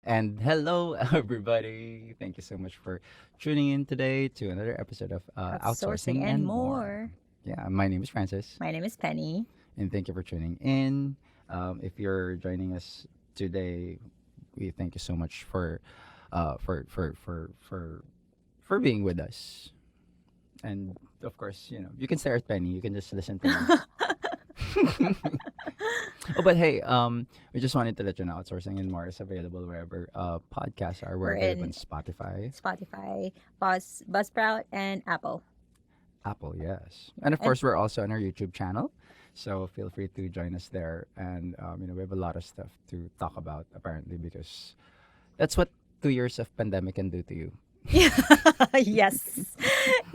And hello, everybody. Thank you so much for tuning in today to another episode of Outsourcing Outsourcing and and More. more. Yeah, my name is Francis, My name is Penny. and thank you for tuning in. If you're joining us today, we thank you so much for being with us. And of course, you can stare at Penny. You can just listen to me. Oh, but hey, we just wanted to let you know Outsourcing and More is available wherever podcasts are. We're We're available on in Spotify, Spotify, Buzzsprout, and Apple. Apple, yes. And of And course, we're also on our YouTube channel. So feel free to join us there. And, we have a lot of stuff to talk about, apparently, because that's what 2 years of pandemic can do to you. yes,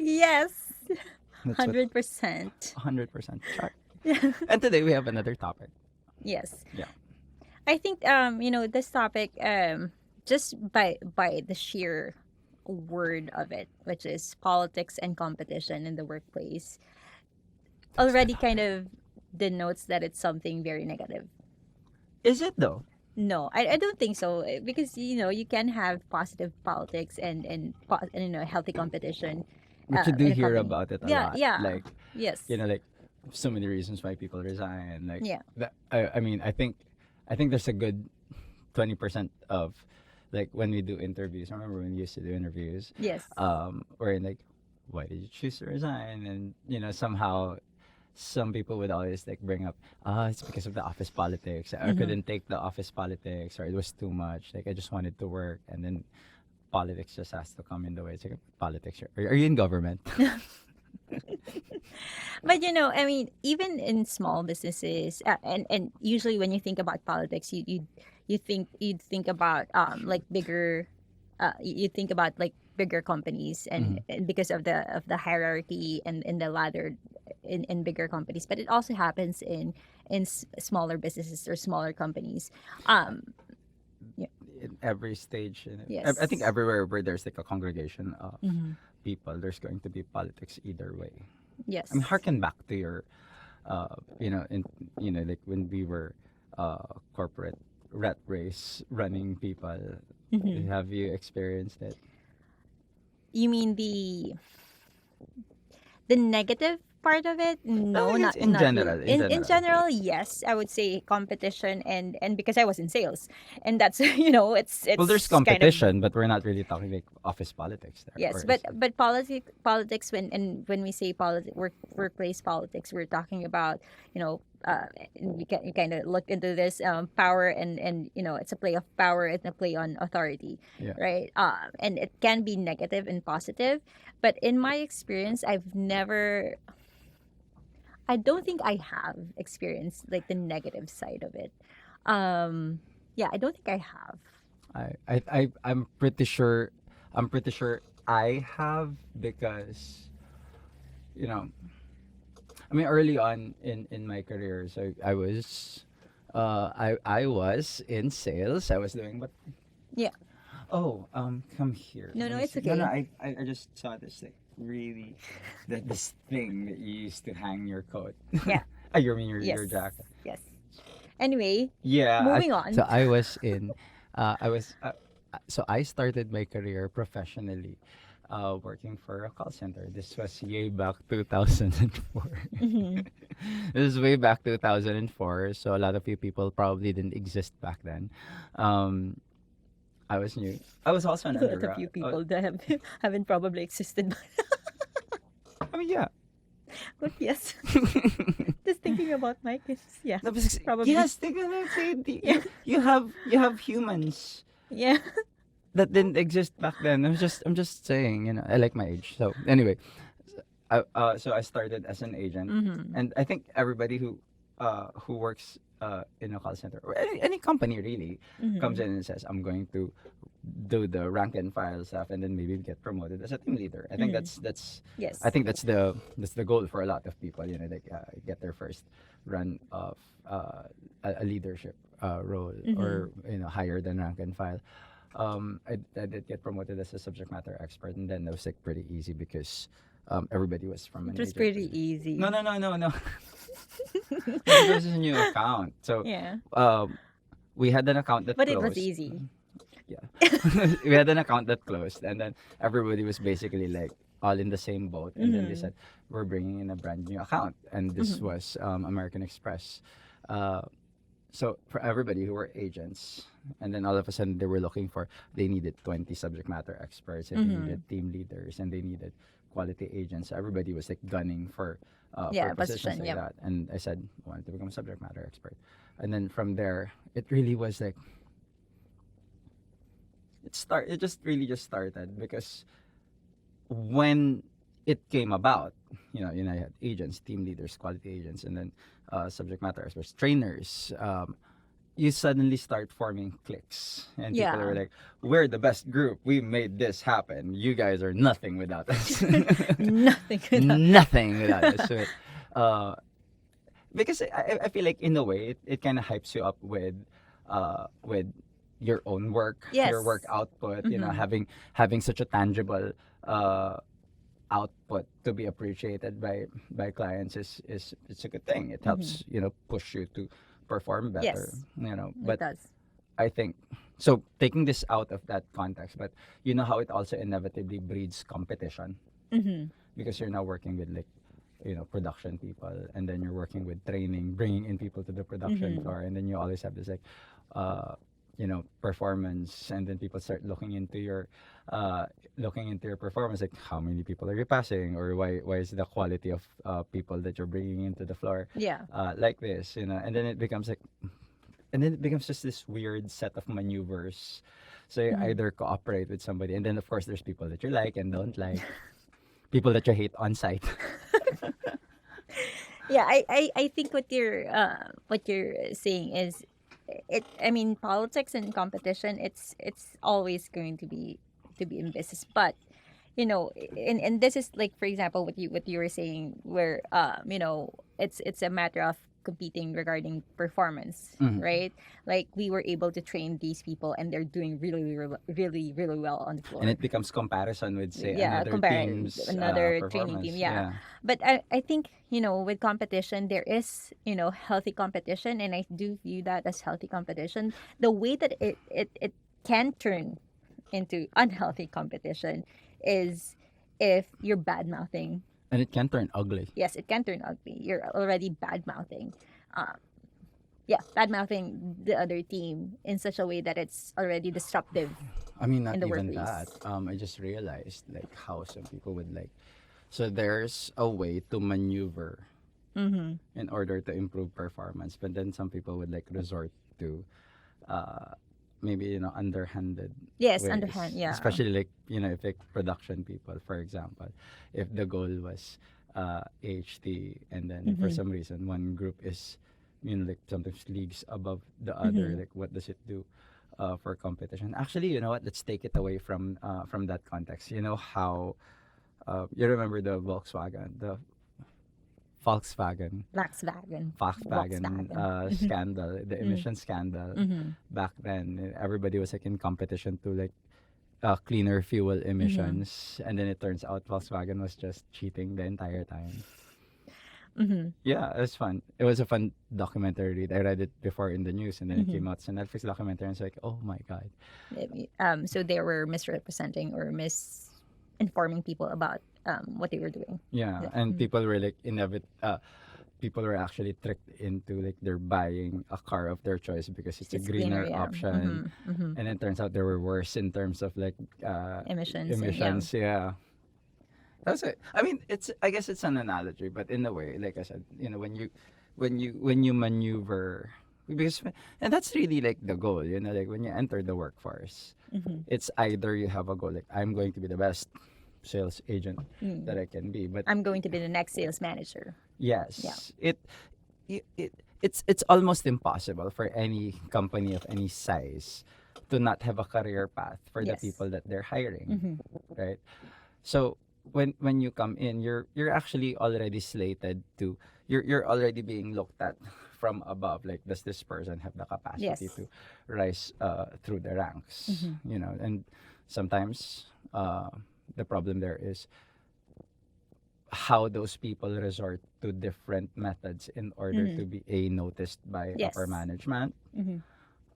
yes, That's what 100%. 100% chart. And today we have another topic. Yes, Yeah. I think this topic just by the sheer word of it, which is politics and competition in the workplace, That's the already kind topic. of denotes that it's something very negative. Is it, though? No, I don't think so because you can have positive politics and healthy competition But you do in a hear company. about it a Yeah, lot. yeah, Like, yes, like so many reasons why people resign. Like, yeah, that, I mean, I think there's a good 20% of like when we do interviews. I remember when we used to do interviews, yes, where like, why did you choose to resign? And somehow some people would always like bring up, it's because of the office politics. I mm-hmm. couldn't take the office politics, or it was too much. Like I just wanted to work, and then politics just has to come in the way. It's like politics. Are you in government? But I mean, even in small businesses, and usually when you think about politics, you'd think about like bigger, you think about like bigger companies Mm-hmm. and because of the hierarchy and in the ladder in bigger companies, but it also happens in smaller businesses or smaller companies. Um, yeah, In every stage, I think yes, everywhere where there's like a congregation of hmm, people, there's going to be politics either way. I mean, yes, harken back to your, in like when we were, corporate rat race running people. hmm. Have you experienced it? You mean the negative part of it? I No, think it's in not really. general. In In general, general, yes, I would say competition and because I was in sales, and that's well, there's it's kind of. competition, but we're not really talking like office politics there, or Yes, is it? but politics when we say workplace politics, we're talking about you kind of look into this power and it's a play of power and a play on authority, Yeah. right? And it can be negative and positive, but in my experience, I don't think I have experienced like the negative side of it. Yeah, I don't think I have. I'm pretty sure. I'm pretty sure I have, because you know I mean, early on in my career, so I was in sales. I was doing what? Yeah, Oh, come here. no, Let no, me it's see. No, no, okay. I just saw this like really, this thing that you used to hang your coat. Yeah, You mean your yes, jacket? yes. Anyway, Yeah. moving So on. I was in, I was, so I started my career professionally, working for a call center. This was way back 2004. Hmm. This is way back 2004. So a lot of you people probably didn't exist back then. Um, I was new. I was also an A lot of undergrad. you people that have haven't probably existed, I mean, yeah. but yes, just thinking about Mike is yeah, No, but probably yes, think of it. Say, yeah, you have humans yeah. that didn't exist back then. I'm just saying, I like my age. So anyway, so I started as an agent, Mm-hmm. and I think everybody who works in a call center, or any company really, Mm-hmm. comes in and says, I'm going to do the rank and file stuff, and then maybe get promoted as a team leader. I think Mm-hmm. that's I Yes. think that's the goal for a lot of people. Like, get their first run of a leadership role, Mm-hmm. or higher than rank and file. I did get promoted as a subject matter expert, and then it was like pretty easy because everybody was from It an was pretty agency. No, easy. no, no, no, no. No, because it's a new account. So Yeah, um, we had an account that but it was closed. easy. yeah. We had an account that closed, and then everybody was basically like all in the same boat. And then they Mm-hmm. said, we're bringing in a brand new account, and this Mm-hmm. was American Express. Uh, so for everybody who were agents, and then all of a sudden they needed 20 subject matter experts, and they Mm-hmm. needed team leaders, and they needed quality agents. So everybody was like gunning for Yeah, positions position. like Yep. that. And I said, I wanted to become a subject matter expert. And then from there, it really was like it just really just started because when it came about, you had agents, team leaders, quality agents, and then subject matter experts, trainers. You suddenly start forming cliques, and people are Yeah. like, "We're the best group. We made this happen. You guys are nothing without us. Nothing without. Nothing without us." So, uh, because I feel like in a way it kind of hypes you up with your own work, your work Yes. output, Mm-hmm. having such a tangible uh output to be appreciated by clients is it's a good thing. It Mm-hmm. helps, push you to perform better, Yes, it but does. I think so, taking this out of that context, but you know how it also inevitably breeds competition Mm-hmm. because you're now working with like production people, and then you're working with training, bringing in people to the production Mm-hmm. floor, and then you always have this like performance, and then people start uh looking into your performance, like how many people are you passing, or why is the quality of people that you're bringing into the floor Yeah. like this, and then it becomes just this weird set of maneuvers. So you Mm-hmm. either cooperate with somebody, and then of course there's people that you like and don't like, people that you hate on site. Yeah, I think what you're saying is it. I mean, politics and competition. It's always going to be in business, but and this is like, for example, what you were saying, where it's a matter of competing regarding performance, Mhm. right? Like, we were able to train these people and they're doing really well on the And floor. it becomes comparison with, say, Yeah, another compare team's another training team. performance. Yeah, Yeah. but I think, with competition, there is, healthy competition, and I do view that as healthy competition. The way that it can turn into unhealthy competition is if you're bad mouthing. And it can turn ugly. Yes, it can turn ugly. You're already bad mouthing. uh, yeah, bad mouthing the other team in such a way that it's already disruptive I mean, in not the even that. workplace. I just realized like how some people would like. So there's a way to maneuver Mm-hmm. in order to improve performance, but then some people would like resort to uh, maybe underhanded Yes, underhand. ways, Yeah. especially like if like production people, for example, if the goal was HT, and then for Mm-hmm. some reason one group is like sometimes leagues above the other, Mm-hmm. like what does it do for competition? Actually, you know what, let's take it away from that context. You know how you remember the Volkswagen Volkswagen. Volkswagen Volkswagen. scandal, the Mm-hmm. emission scandal Mm-hmm. back then. Everybody was like in competition to like cleaner fuel Mm-hmm. emissions, and then it turns out Volkswagen was just cheating the entire time. Mm-hmm. Yeah, it was fun. It was a fun documentary read. I read it before in the news, and then it Mm-hmm. came out as a Netflix documentary, and it's like, oh my god. So they were misrepresenting or misinforming people about what they were doing. Yeah, Yeah. and people were like people were actually tricked into like they're buying a car of their choice because it's a It's cleaner, greener yeah. option, Mm-hmm. Mm-hmm. and it turns out they were worse in terms of like Emissions, and yeah. emissions. Yeah, that's it. I mean, I guess it's an analogy, but in a way, like I said, when you maneuver, because and that's really like the goal. Like when you enter the workforce, Mm-hmm. it's either you have a goal like I'm going to be the best sales agent Mm. that I can be, but I'm going to be the next sales manager. Yeah. yes, it's almost impossible for any company of any size to not have a career path for the Yes. people that they're hiring, Mm-hmm. right? So when you come in, you're actually already slated to you're already being looked at from above. Like, does this person have the capacity Yes. to rise through the ranks? Mm-hmm. And sometimes the problem there is how those people resort to different methods in order Mm-hmm. to be noticed by upper Yes. management, Mm-hmm.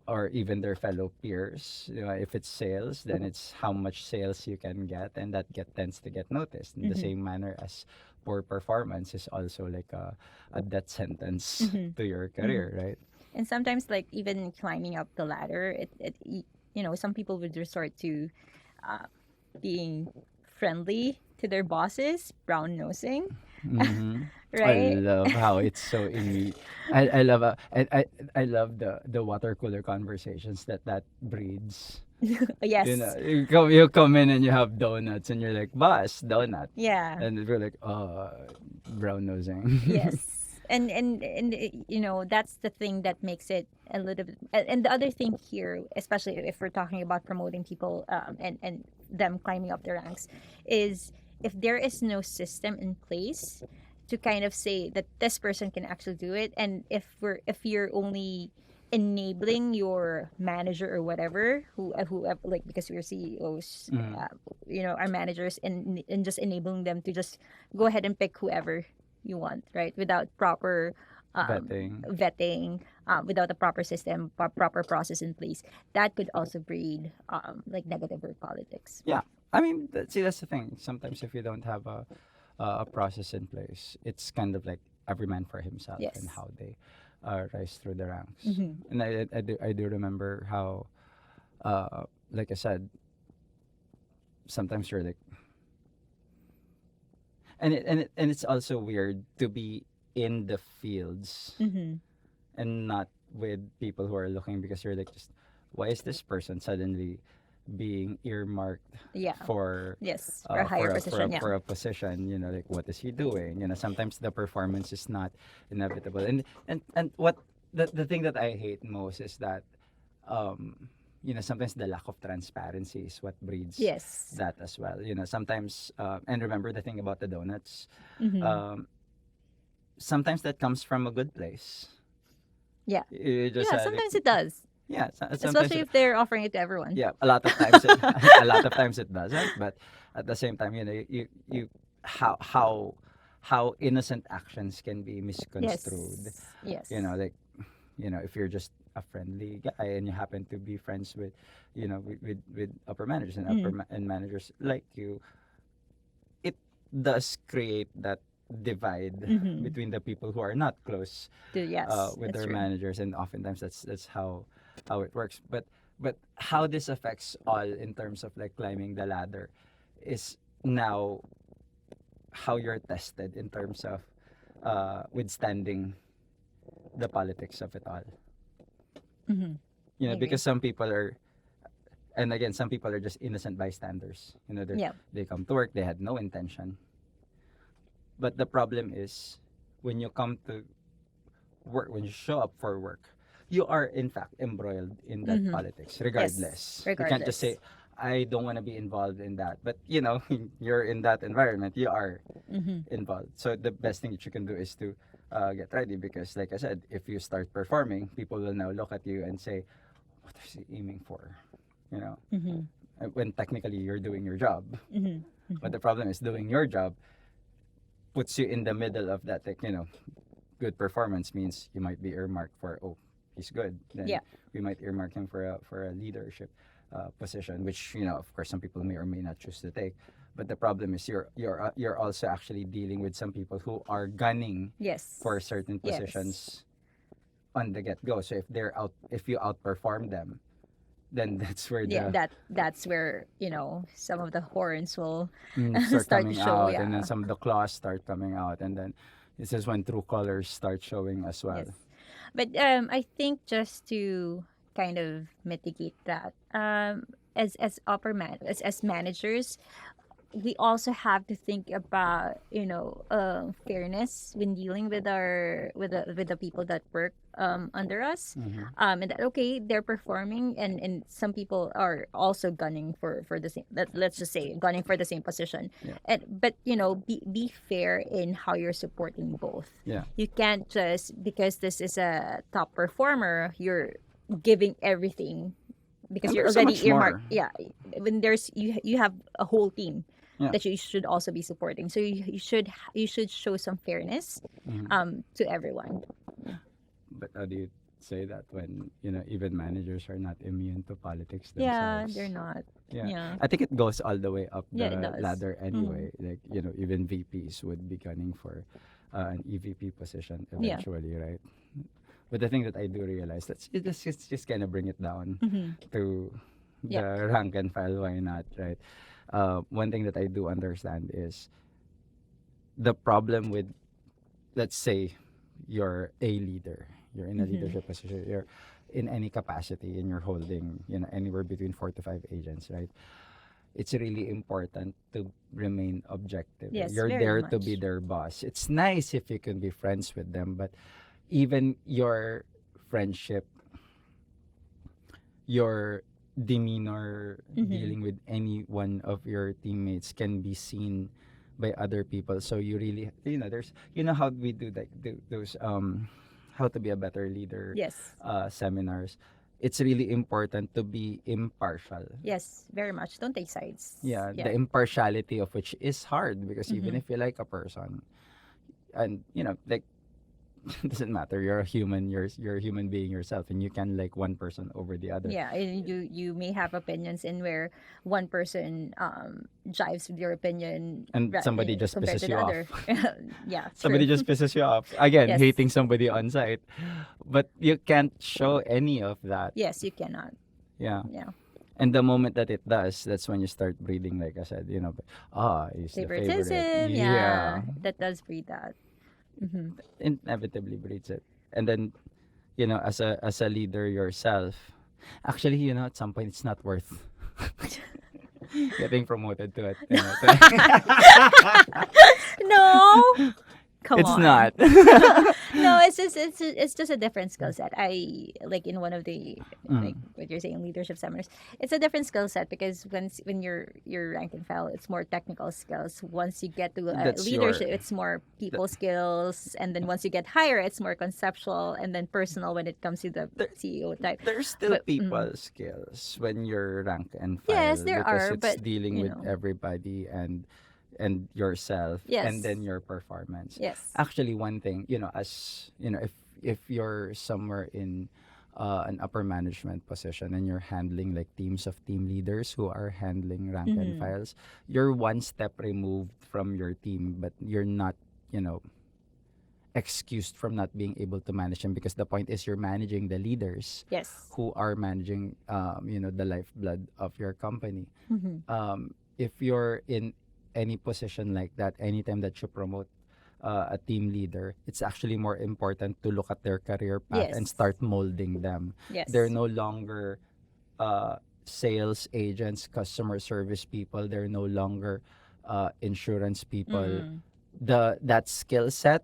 or even their fellow peers. If it's sales, then it's how much sales you can get, and that get tends to get noticed in the Mm-hmm. same manner as poor performance is also like a death sentence Mm-hmm. to your Mm-hmm. career, right? And sometimes, like even climbing up the ladder, some people would resort to uh, being friendly to their bosses, brown nosing, Mm-hmm. I right? love how it's so I love I love the water cooler conversations that breeds. Yes. You come in and you have donuts and you're like, boss, donut. Yeah. And we're like, brown nosing. Yes. That's the thing that makes it a little bit. And the other thing here, especially if we're talking about promoting people, and them climbing up the ranks, is if there is no system in place to kind of say that this person can actually do it, and if you're only enabling your manager or whatever, whoever, like, because we're CEOs, Mm, our managers, and just enabling them to just go ahead and pick whoever you want, right? Without proper betting. vetting, without a proper system, proper process in place, that could also breed like negative work politics. Yeah. I mean, see, that's the thing. Sometimes if you don't have a process in place, it's kind of like every man for himself and Yes. how they rise through the ranks. Mm-hmm. And I do remember how, like I said, sometimes you're like, and it's also weird to be in the fields Mm-hmm. and not with people who are looking, because you're like, just why is this person suddenly being earmarked Yeah. for Yes. For a higher position. Yeah. for a position, like, what is he doing? Sometimes the performance is not inevitable, and what the thing that I hate most is that, sometimes the lack of transparency is what breeds Yes. that as well. Sometimes, and remember the thing about the donuts, Mm-hmm. um, sometimes that comes from a good place. Yeah. You just Yeah. Sometimes it does, yeah, sometimes especially if they're offering it to everyone. yeah, a lot of times a lot of times it doesn't, but at the same time, you how innocent actions can be misconstrued. Yes. Yes. Like, if you're just a friendly guy and you happen to be friends with, with upper managers, and Mm. and managers like you, it does create that divide Mm-hmm. between the people who are not close Yes, with that's their true. managers, and oftentimes that's how it works. But how this affects all in terms of like climbing the ladder is now how you're tested in terms of withstanding the politics of it all. Mm-hmm. I agree. Because some people are, and again, some people are just innocent bystanders. Yeah. They come to work, they had no intention. But the problem is, when you come to work, when you show up for work, you are in fact embroiled in that Mm-hmm. politics, Yes. regardless. You can't just say, Regardless. I don't want to be involved in that. But you're in that environment, you are Mm-hmm. involved. So the best thing that you can do is to get ready, because, like I said, if you start performing, people will now look at you and say, what is he aiming for? You know, Mm-hmm. when technically you're doing your job. Mm-hmm. But the problem is, doing your job puts you in the middle of that, like, good performance means you might be earmarked for, oh, he's good, then Yeah. we might earmark him for a leadership position, which, of course, some people may or may not choose to take. But the problem is, you're also actually dealing with some people who are gunning Yes. for certain Yes. positions on the get-go. So if you outperform them, then that's where Yeah. the That's where some of the horns will start start to coming show. out, and then Yeah. some of the claws start coming out, and then this is when true colors start showing as well. Yes. But I think just to kind of mitigate that, as managers, we also have to think about fairness when dealing with the people that work under us, Mm-hmm. and that, okay, they're performing, and some people are also gunning for the same, let's just say, gunning for the same position. Yeah. But be fair in how you're supporting both. Yeah. You can't just, because this is a top performer, you're giving everything, because And you're there's so already much earmarked. more. Yeah, when there's you have a whole team Yeah. that you should also be supporting, so you should show some fairness Mm-hmm. to everyone. But how do you say that when even managers are not immune to politics Yeah, themselves. they're not. Yeah, Yeah. I think it goes all the way up Yeah, it the does. ladder Mm-hmm. anyway. Like even VPs would be gunning for an EVP position Yeah. eventually, right? But the thing that I do realize, let's just kind of bring it down Mm-hmm. to Yep. the rank and file. Why not, right? One thing that I do understand is the problem with, let's say, you're a leader, you're in a Mm-hmm. leadership position, you're in any capacity, and you're holding anywhere between 4 to 5 agents, right? It's really important to remain objective. Yes, You're very there to be much. their boss. It's nice if you can be friends with them, but even your friendship, your demeanor Mm-hmm. dealing with any one of your teammates can be seen by other people. So you really, there's, how we do like those how to be a better leader Yes. seminars. It's really important to be impartial. Yes, very much. Don't take sides. Yeah, the Yeah. impartiality of which is hard, because even Mm-hmm. if you like a person, and like, doesn't matter, you're a human, you're a human being yourself, and you can like one person over the other. Yeah, and you may have opinions in where one person jives with your opinion And somebody just compared pisses to you the off. other. Yeah, true. Somebody just pisses you off. Again, Yes. hating somebody on site. But you can't show any of that. Yes, you cannot. Yeah. Yeah. And the moment that it does, that's when you start breeding, like I said, he's the favorite. Favoritism, Yeah. yeah, that does breed that. Mm-hmm. Inevitably breeds it. And then, as a leader yourself, actually, at some point it's not worth getting promoted to it. No, come It's on. not. No, it's just a different skill set. I like in one of the like Mm. what you're saying leadership seminars. It's a different skill set because when you're rank and file, it's more technical skills. Once you get to That's leadership, your it's more th- people skills, and then once you get higher, it's more conceptual and then personal when it comes to the there, CEO type. there's still But people skills when you're rank and yes, file, there because are, it's but dealing you with know, everybody and yourself, and yes, then your performance. yes, Actually, one thing, as if you're somewhere in an upper management position, and you're handling like teams of team leaders who are handling rank and mm-hmm. files, you're one step removed from your team, but you're not, you know, excused from not being able to manage them, because the point is you're managing the leaders Yes, who are managing the lifeblood of your company. mm-hmm. If you're in any position like that, anytime that you promote a team leader, it's actually more important to look at their career path and Yes, start molding them. They're yes, no longer uh, sales agents, customer service people. They're no longer insurance people. mm-hmm. That skill set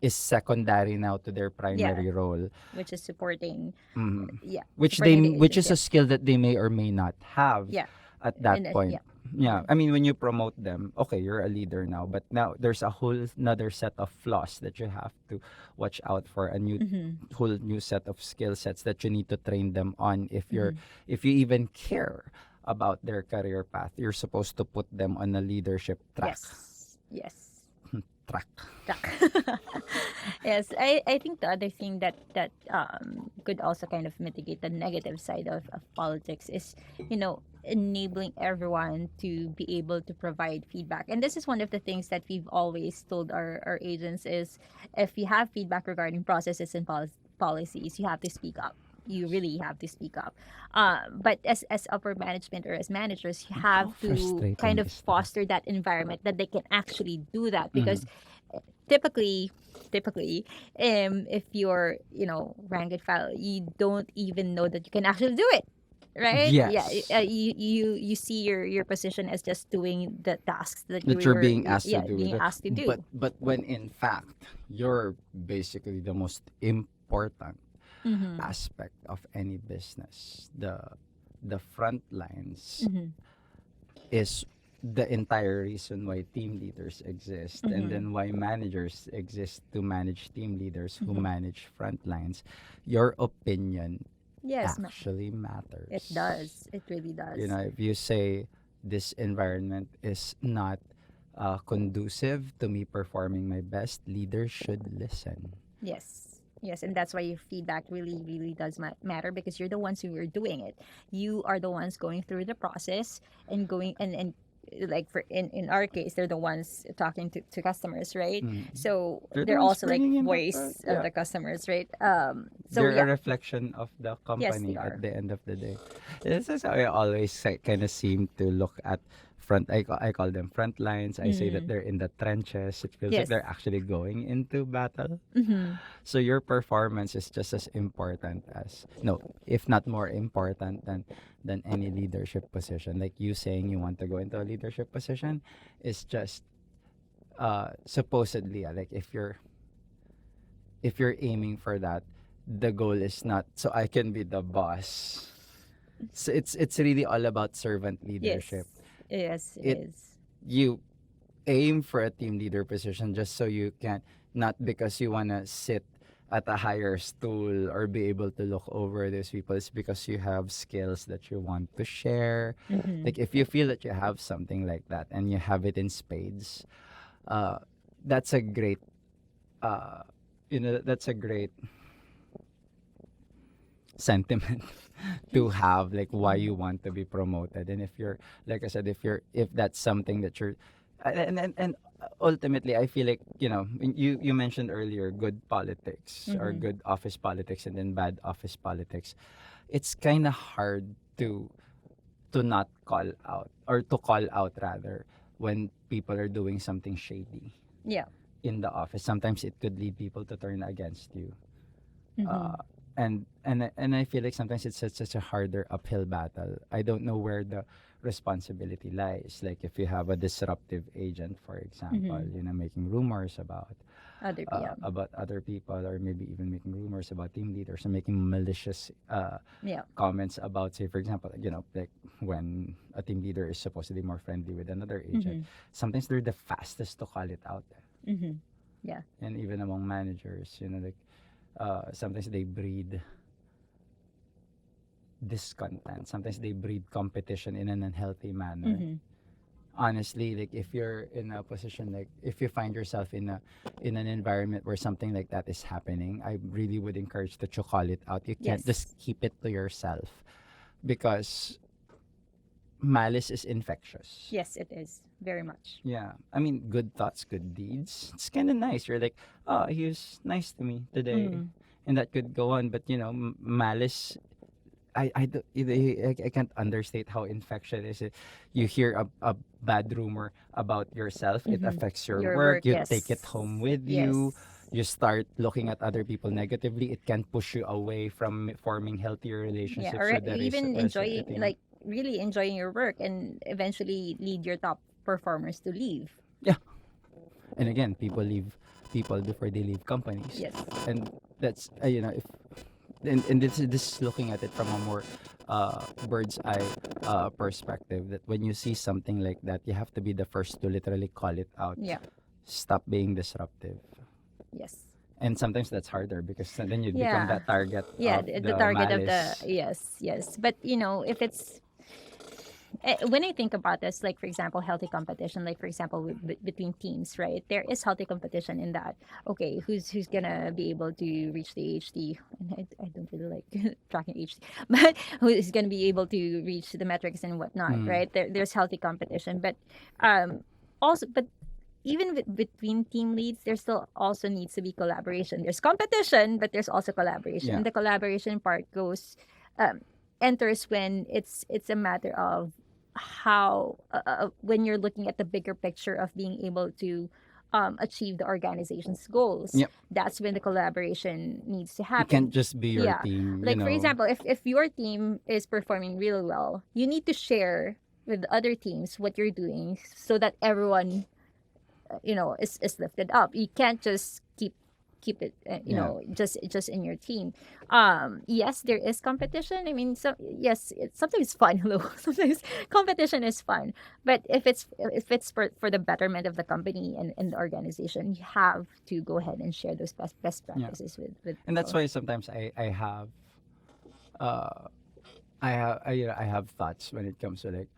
is secondary now to their Yeah, primary role. which is supporting, Mhm. yeah, which supporting the which agents. is a Yep. skill that they may or may not have Yeah, at that yeah, point. Yeah, agree. I mean, when you promote them, okay, you're a leader now, but now there's a whole another set of flaws that you have to watch out for, a Mm-hmm. whole new set of skill sets that you need to train them on. Mm-hmm. If you even care about their career path, you're supposed to put them on a leadership track. Yes, yes. Track. Stuck. Yes, I think the other thing that could also kind of mitigate the negative side of politics is, enabling everyone to be able to provide feedback. And this is one of the things that we've always told our agents is if you have feedback regarding processes and policies, you have to speak up. You really have to speak up. But as upper management or as managers, you How have to kind frustrating of is that? foster that environment that they can actually do that Mm-hmm. because typically if you're rank and file, you don't even know that you can actually do it, right? Yeah, Yes. you see your position as just doing the tasks that you That you're were being asked to yeah do being the, asked to but do. when in fact you're basically the most important Mm-hmm. aspect of any business. The front lines Mm-hmm. is the entire reason why team leaders exist, and Mm-hmm. then why managers exist to manage team leaders who Mm-hmm. manage front lines. Your opinion Yes, actually it matters. does, it really does. If you say this environment is not conducive to me performing my best, leaders should listen. Yes, Yes, and that's why your feedback really, really does matter, because you're the ones who are doing it. You are the ones going through the process and going and like for in our case, they're the ones talking to customers, right? Mm. So They're the they're ones also like bringing in the voice of yeah. the customers, right? So They're a yeah, reflection of the yes, they company at are. the end of the day. This is how I always kind of seem to look at I call them front lines. I say that Mm. they're in the trenches. It feels like Yes. they're actually going into battle. Mm-hmm. So your performance is just as important as no, if not more important than any leadership position. Like you saying you want to go into a leadership position is just supposedly like if you're aiming for that, the goal is not so I can be the boss. So it's really all about servant Yes. leadership. Yes, it It is. you aim for a team leader position just so you can not because you wanna sit at a higher stool or be able to look over these people. It's because you have skills that you want to share. Mm-hmm. Like if you feel that you have something like that and you have it in spades, uh, that's a great uh, that's a great sentiment to have like why you want to be promoted. And if you're like I said, if that's something that you're and ultimately I feel like you mentioned earlier good politics or Mm-hmm. good office politics and then bad office politics. It's kind of hard to not call out or to call out rather when people are doing something shady Yeah. in the office. Sometimes it could lead people to turn against you. Mm-hmm. uh, and I feel like sometimes it's such a harder uphill battle. I don't know where the responsibility lies. Like if you have a disruptive agent, for example, Mm-hmm. making rumors Other, yeah. about other people, or maybe even making rumors about team leaders, or making malicious Yeah. comments about, say, for example, like when a team leader is supposedly more friendly with another agent, Mm-hmm. sometimes they're the fastest to call it out. Mm-hmm. Yeah. And even among managers, like sometimes they breed discontent. Sometimes they breed competition in an unhealthy manner. Mm-hmm. Honestly, like if you're in a position, like if you find yourself in an environment where something like that is happening, I really would encourage that you call it out. You can't Yes. just keep it to yourself because malice is infectious. Yes, it is very much. Yeah, I mean, good thoughts, good deeds. It's kind of nice. You're like, oh, he was nice to me today, Mm-hmm. and that could go on. But malice, I can't understate how infectious it is. You hear a bad rumor about yourself, it Mm-hmm. affects your Your work. work, You take it yes. home with you. Yes. You start looking at other people negatively. It can push you away from forming healthier Yeah, relationships or with the even rest of the enjoying, team. like really enjoying your work, and eventually lead your top performers to leave. Yeah, and again, people leave people before they leave companies, Yes. and that's if and this is looking at it from a more bird's eye perspective, that when you see something like that, you have to be the first to literally call it out. Yeah. Stop being disruptive. Yes. And sometimes that's harder because then you become Yeah. that target Yeah, of the the target of the, malice. yes, yes. But if it's when I think about this, like for example, healthy competition, like for example, between teams, right? There is healthy competition in that. Okay, who's gonna be able to reach the HD? And I don't really like tracking HD, but who is gonna be able to reach the metrics and whatnot, Mm. right? There's healthy competition, but um, also, but even between team leads, there still also needs to be collaboration. There's competition, but there's also collaboration, Yeah. and the collaboration part goes um, enters when it's a matter of how when you're looking at the bigger picture of being able to achieve the organization's goals. Yep. That's when the collaboration needs to It can't happen. just be your Yeah, team, like for example, if your team is performing really well, you need to share with other teams what you're doing so that everyone is lifted up. You can't just keep it Yeah. just in your team. Yes, there is competition. I mean, so yes, sometimes fun. Hello, sometimes competition is fun, but if it's for the betterment of the company and the organization, you have to go ahead and share those best Yeah. practices with And that's people. why sometimes uh I have thoughts when it comes to like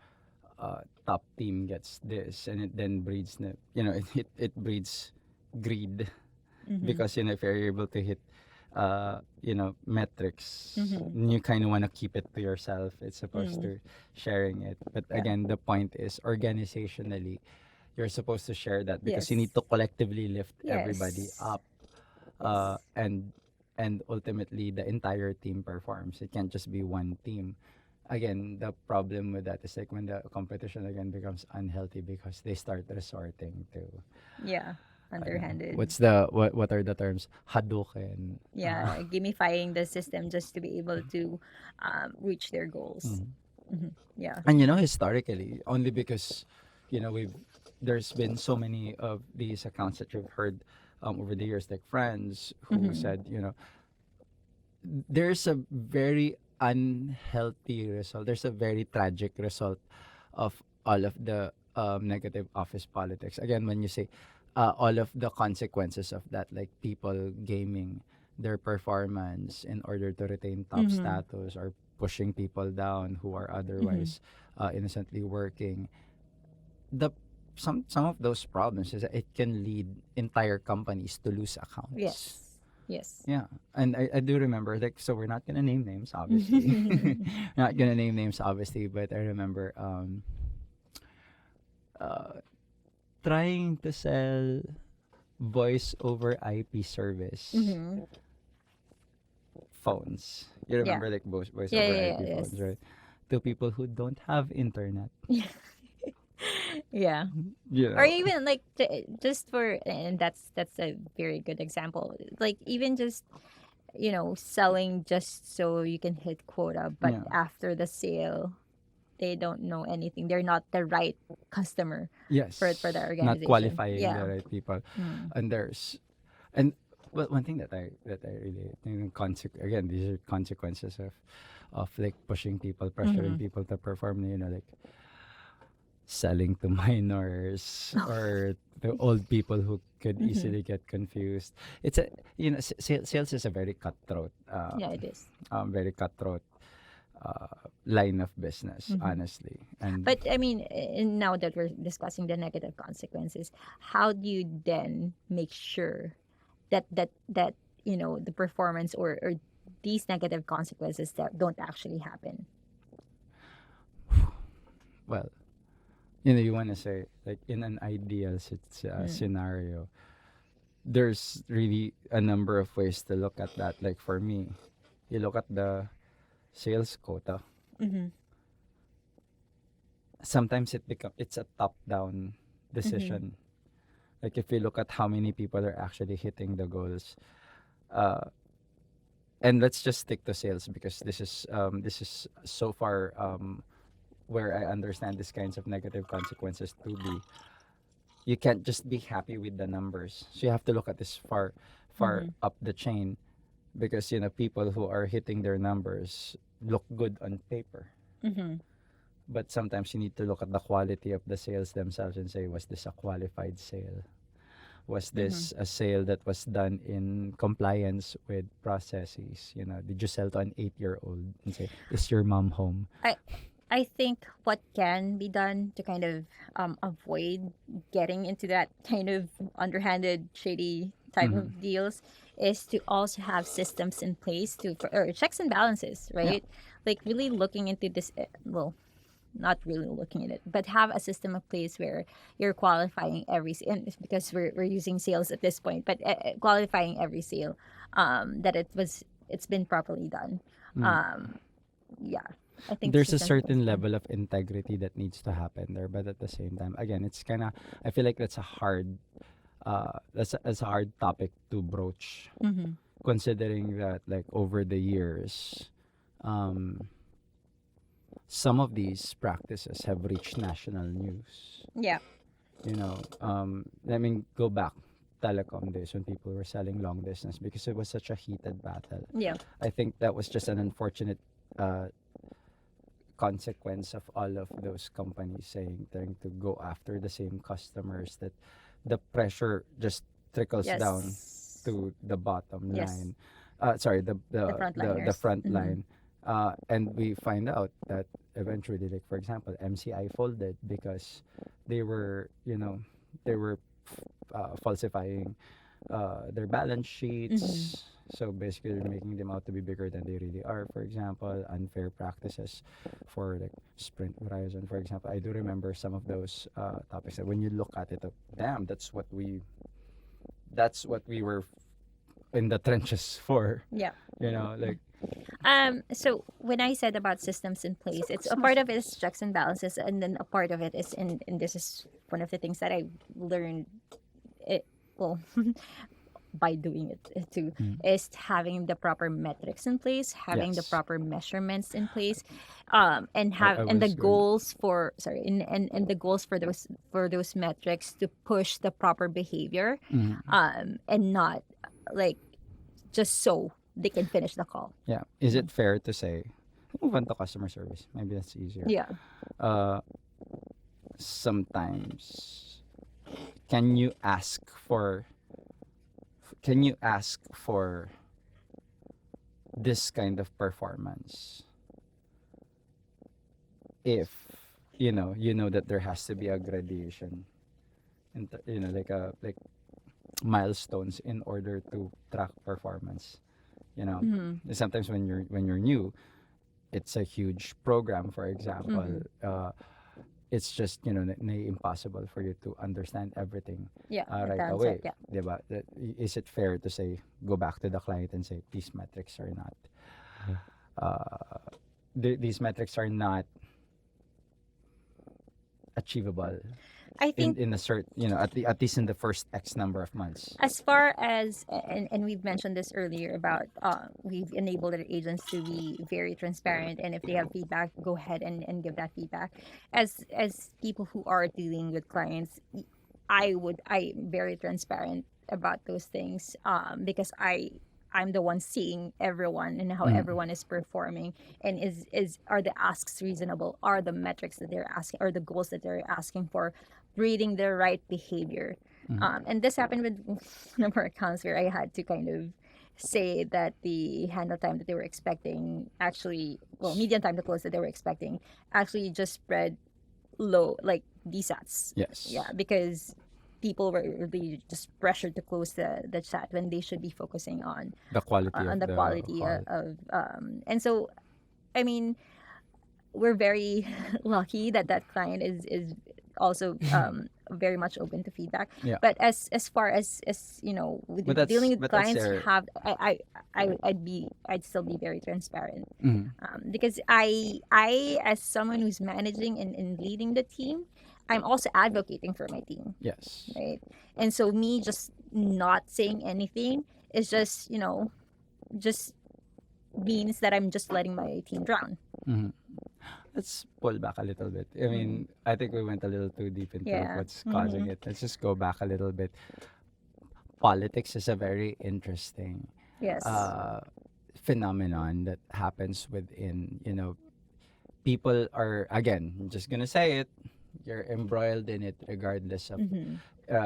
top team gets this, and it then breeds it breeds greed Mm-hmm. because if you're able to hit metrics, Mm-hmm. you kind of want to keep it to yourself. It's supposed Mm. to sharing it. But Yeah. again, the point is organizationally, you're supposed to share that because you Yes. need to collectively lift everybody Yes. up, Yes. and ultimately the entire team performs. It can't just be one team. Again, the problem with that is like when the competition again becomes unhealthy because they start resorting to, Yeah. I don't know, Underhanded. what are the terms, Hadouken. Yeah. Gamifying the system just to be able to reach their goals. Mhm. Hmm. Yeah. And historically, only because we've there's been so many of these accounts that you've heard over the years, like friends who Hmm. said, there's a very unhealthy result. There's a very tragic result of all of the negative office politics. Again, when you say all of the consequences of that, like people gaming their performance in order to retain top Hmm. status, or pushing people down who are Hmm. otherwise innocently working. The some of those problems is that it can lead entire companies to lose accounts. Yes. Yes. Yeah, and I do remember, like, so we're not gonna name names, obviously. Not gonna name names, obviously, but I remember uh, trying to sell voice over IP service Hmm. phones. You Yeah. remember, like, voice Yeah. over Yeah. IP Yes. phones, right? To people who don't have internet. Yeah. You Or know. even like just for, and that's a very good example. Like even just selling just so you can hit quota, but Yeah. after the sale they don't know anything. They're not the right customer for the Yes. Not organization. qualifying the Yeah. right people. Mm. And there's and well, one thing that I really think, again, these are consequences of like pushing people, pressuring Mm-hmm. people to perform, like selling to minors or to old people who could Mm-hmm. easily get confused. It's a sales is a Yeah, it is. very cutthroat line of business, Mm-hmm. honestly. And But I mean, now that we're discussing the negative consequences, how do you then make sure that the performance or these negative consequences that don't actually happen? well, you want to say, like, in an ideal Mm. scenario, there's really a number of ways to look at that. Like for me, you look at the sales quota. Mm-hmm. Sometimes it's a top down Mm-hmm. decision. Like if you look at how many people are actually hitting the goals, uh, and let's just stick to sales because this is so far where I understand these kinds of negative consequences to be. You can't just be happy with the numbers. So you have to look at this far Mm-hmm. up the chain, because people who are hitting their numbers look good on paper. Mm-hmm. But sometimes you need to look at the quality of the sales themselves and say, was this a qualified sale? Was Mm-hmm. this a sale that was done in compliance with processes? Did you sell to an 8-year-old and say, is your mom home? I I think what can be done to kind of avoid getting into that kind of underhanded, shady type Mm-hmm. of deals is to also have systems in place or checks and balances, Yeah. right? Like really looking into this. Well, not really looking at it, but have a system of place where you're qualifying and it's because we're using sales at this point, but qualifying every sale, that it's been properly done. Mm. Um, yeah, I think There's a systems in place. certain level of integrity that needs to happen there, but at the same time, again, it's kind of, I feel like that's a hard topic to broach, Mm-hmm. considering that, like, over the years, um, some of these practices have reached national news. Yeah. I mean, go back telecom days when people were selling long distance because it was such a heated battle. Yeah. I think that was just an unfortunate uh, consequence of all of those companies trying to go after the same customers, that the pressure just trickles down Yes. to the bottom Yes. line. Sorry, The the frontliners. front Mm-hmm. line. And we find out that eventually, like for example, MCI folded because they were, they were falsifying their balance Mm-hmm. sheets, So basically, you're making them out to be bigger than they really are. For example, unfair practices for like sprint horizon. For example, I do remember some of those topics that when you look at it, damn, that's what we were in the trenches for. Yeah. You know, like So when I said about systems in place, it's a part of it is checks and balances, and then a part of it is, and this is one of the things that I learned. It well, by doing it too, mm, is having the proper metrics in place, having the yes, proper measurements in place, and I the was going. goals for sorry, and the goals for those metrics to push the proper behavior, Mm, and not like just so they can finish the call. yeah, is it fair to say? Move on to customer service. Maybe that's easier. Yeah. Uh, sometimes can you ask for can you ask for this kind of performance if you know that there has to be a gradation and like milestones in order to track performance, Mm-hmm. sometimes when you're new, it's a huge program, for example. Mm-hmm. It's just impossible for you to understand everything Yeah. right That's it. away, Yeah. diba? Is it fair to say, go back to the client and say these metrics are not uh, these metrics are not achievable I in think in a certain, at least in the first X number of months. as far as and we've mentioned this earlier about we've enabled our agents to be very transparent, and if they have feedback, go ahead and give that feedback. As people who are dealing with clients, I'm very transparent about those things, because I'm the one seeing everyone and how Mm, everyone is performing, and is are the asks reasonable, are the metrics that they're asking, or the goals that they're asking for, breeding the right behavior. mm, And this happened with one of our accounts where I had to kind of say that the handle time that they were expecting actually, well, median time to close that they were expecting actually just spread low, like DSATs. yes, Yeah, because people were really just pressured to close the chat when they should be focusing the quality on of the the quality call. of and so I mean, we're very lucky that that client is also very much open to feedback. Yeah, But as far as with but that's dealing with but that's clients, their. have I'd still be very transparent, Mm, because I as someone who's managing and leading the team, I'm also advocating for my team, yes. right? And so me just not saying anything is just means that I'm just letting my team drown. Mm. Let's pull back a little bit. I Mm. mean, I think we went a little too deep into Yeah. what's causing it. Let's just go back a little bit. Politics is a very interesting Yes. uh, phenomenon that happens within, people are, again, I'm just gonna say it, you're embroiled in it Mm-hmm.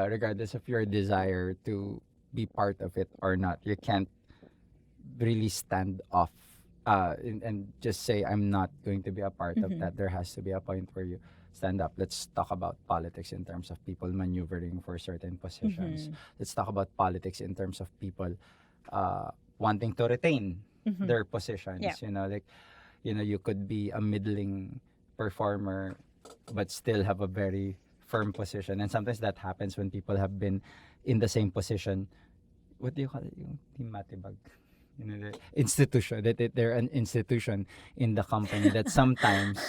regardless of your desire to be part of it or not. You can't really stand off and just say, I'm not going to be a part of Mm-hmm. that. There has to be a point where you stand up. Let's talk about politics in terms of people maneuvering for certain positions. Mm-hmm. Let's talk about politics in terms of people wanting to retain Mm-hmm. their positions. Yeah. Like, you could be a middling performer but still have a very firm position. And sometimes that happens when people have been in the same position. What do you call it? Yung team matibag. The institution, they're an institution in the company that sometimes,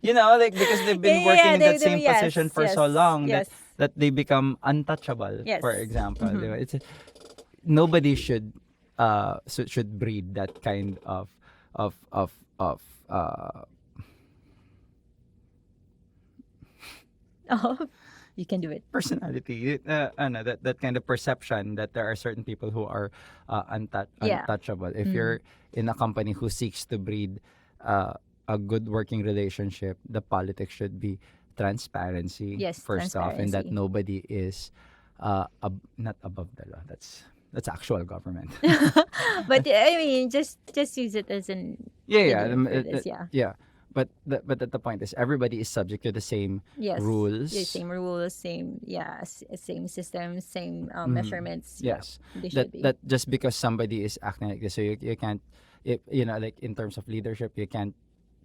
like, because they've been Yeah, working yeah, in that they same yes, position for so yes, long yes, that they become untouchable, yes. for example. Mm-hmm. Nobody should breed that kind of Oh, you can do it. personality, that kind of perception that there are certain people who are Yeah. untouchable. If Mm. you're in a company who seeks to breed a good working relationship, the politics should be transparency, Yes, first off, and that transparency. nobody is not above the law. That's actual government. But I mean, just use it as an Yeah, yeah, idiom for this. Yeah. yeah. but the point is everybody is subject to the same Yes. Yeah, rules. same rules, same, yeah, same systems, same Mm, measurements. Yeah, yes, they that should be. that just because somebody is acting like this, so you can't, if you know, like in terms of leadership, you can't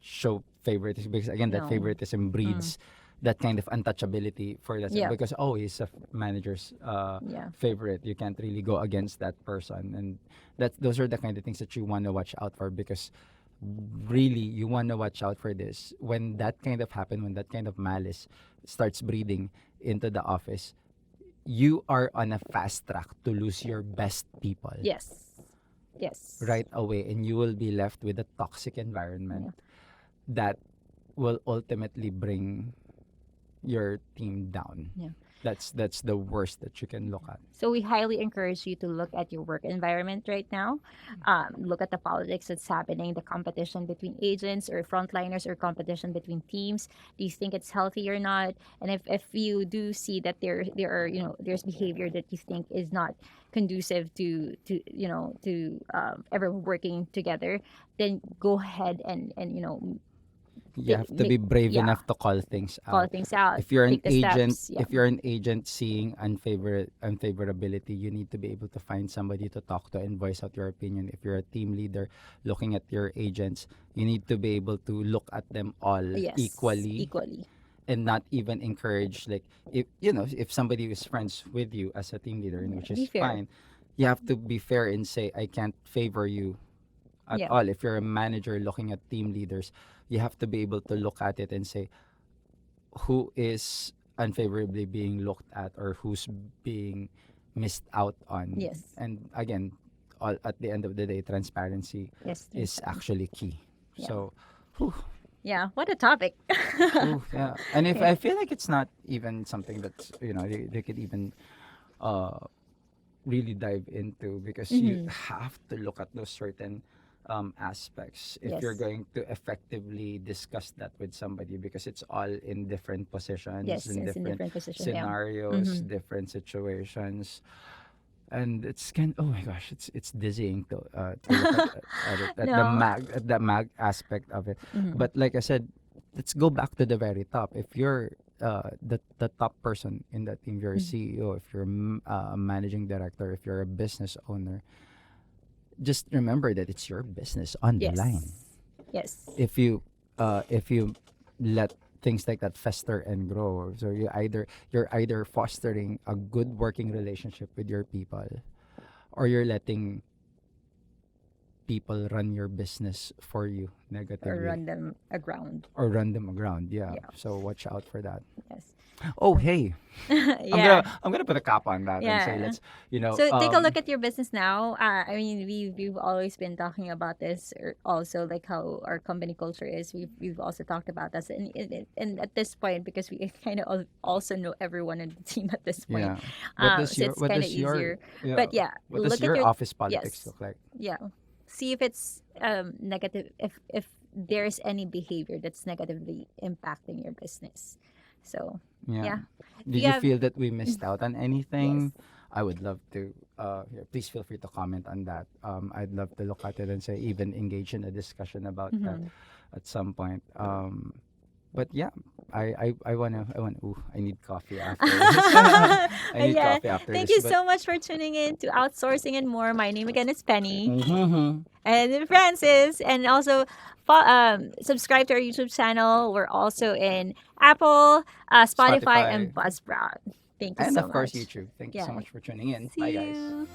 show favoritism, because again that No. favoritism Mm. breeds that kind of untouchability for that, Yeah. because oh, he's a manager's Yeah. favorite, you can't really go against that person. And that those are the kind of things that you want to watch out for, because really you want to watch out for this when that kind of happen, when that kind of malice starts breeding into the office. You are on a fast track to lose your best people Yes. Yes. right away, and you will be left with a toxic Yeah. environment that will ultimately bring your team down. Yeah. That's the worst that you can look at. So we highly encourage you to look at your work environment right now. Look at the politics that's happening, the competition between agents or frontliners, or competition between teams. Do you think it's healthy or not? And if you do see that there are, there's behavior that you think is not conducive to everyone working together, then go ahead and You have to be brave yeah, enough to call things call out. things out, If you're an take the agent, steps. Yeah. if you're an agent seeing unfavorability, you need to be able to find somebody to talk to and voice out your opinion. If you're a team leader looking at your agents, you need to be able to look at them all Yes. equally, Equally. and not even encourage, like, if you know, if somebody is friends with you as a team leader, and which Be is fair. fine, you have to be fair and say I can't favor you at Yeah. all. If you're a manager looking at team leaders, you have to be able to look at it and say who is unfavorably being looked at, or who's being missed out on. Yes. And again, at the end of the day, transparency Yes. is actually key. Yeah. So, Yeah. What a topic. yeah. And if Yeah. I feel like it's not even something that's, they could even uh really dive into, because you Mhm. have to look at those certain aspects if Yes. you're going to effectively discuss that with somebody, because it's all in different positions, Yes. in It's in different different position. Yeah. scenarios, Mhm. different situations. And it's kind, oh my gosh, it's dizzying to look at it, No. at the mag aspect of it. Mhm. But like I said, let's go back to the very top. If you're the top person in that team, if you're a Mhm. CEO, if you're a managing director, if you're a business owner, just remember that it's your business on the Yes. line. Yes. If you let things like that fester and grow, so you're either fostering a good working relationship with your people, or you're letting people run your business for you Or negatively, run them aground. or run them aground. Yeah. Yeah. So watch out for that. Yes. Oh, hey, Yeah. I'm gonna put a cap on that and say, Yeah. let's, So take a look at your business now. I mean, we've always been talking about this, also like how our company culture is. We've also talked about this, and at this point, because we kind of also know everyone in the team at this point, yeah. What so it's kind of easier. yeah, But yeah, what does look at your your office politics yes, look like? yeah. See if it's negative. If there's any behavior that's negatively impacting your business. So Yeah. yeah, if Did you you have feel that we missed out on yes. anything? I would love to. Yeah, please feel free to comment on that. I'd love to look at it and say, even engage in a discussion about that Mhm. at some point. But yeah, I wanna. Ooh, I need coffee after this. I need Yeah. coffee after Thank this. you But so much for tuning in to Outsourcing and More. My name again is Penny mm-hmm. and Francis. And also subscribe to our YouTube channel. We're also in Apple, Spotify, and Spotify, Buzzsprout. Thank you and so of course much. YouTube. Thank you so Yeah. much for tuning in. Bye, See guys. you.